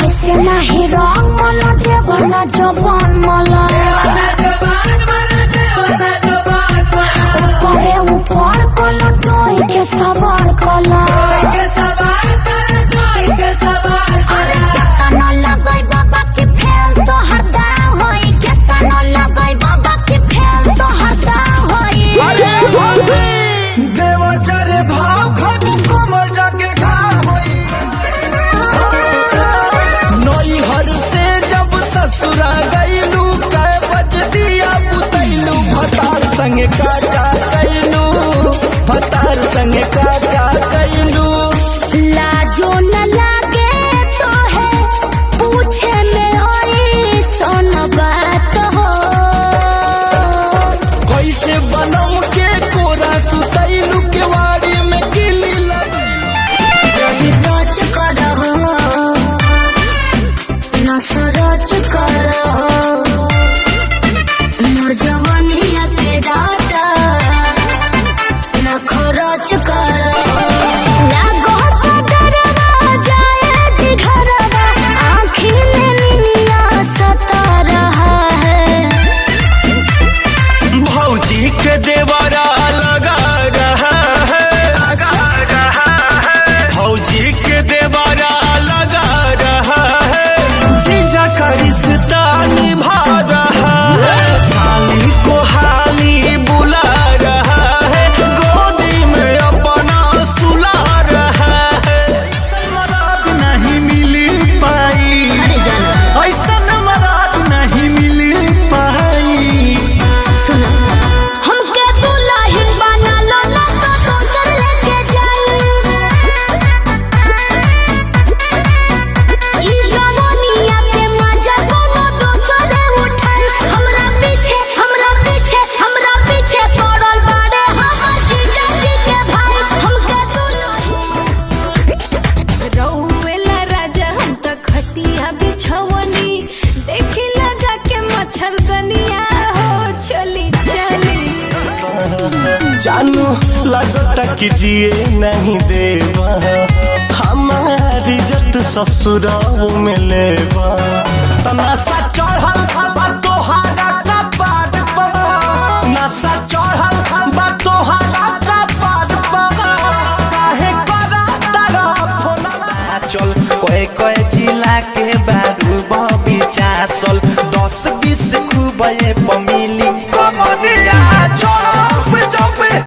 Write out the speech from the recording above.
ऐसे नहीं रंग मला देवना जवान मला ऊपरे ऊपर कला टोई के सवार कला अरे केतना लगई बाबा के फेल तो हरदा होई केतना लगई बाबा के फेल तो हरदा होई देवर चरे भाव खाटू कमर जाके खा होई नई हर से जब ससुरा गईलू कै बज दिया बुतैलू भतार संगे काका कैलू भतार संगे काका कैलू लाजो न लागे तो है पूछे में ओई सोन बात हो कैसे बनम के कोरा सुतैलू के वाड़ी में किली लगी जब रोज करो न सरोज करो मोर जवानिया के डाटा न खरोच करो लागो तो डरवा जाए दिघरवा आँखी में निनिया सता रहा है भौजी के देवरा लगा रहा है भौजी के देवरा लगा रहा है जीजा का रिश्ता निभा रहा है साली को हाली बुला रहा है गोदी में अपना सुला रहा है ऐसा मराद नहीं मिली पाई अरे जाना ऐसा मराद नहीं मिली पाई सुनो हमके दुल्हन बना लो ना तो दोसर लेके जाई ई जवानिया के मजा कोनो दोसर उठाई हमरा पीछे पड़ल बाड़े हमर जीजा जी के भाई हमके दुल्हन रउवेला राजा हम त खटिया बिछवनी देखी लगा के मच्छरदनिया हो चली चली जानू लगता कि जिए नहीं देवा हमारी इज्जत ससुराल में लेवा तनासा चढ़ल बा तोहारा कपाट पर नशा चढ़ल बा तोहारा कपाट पर काहे करा तारा फोनवा चल कोई कोई जिला के बारू बबी चासल 10-20 खूब ये पमिली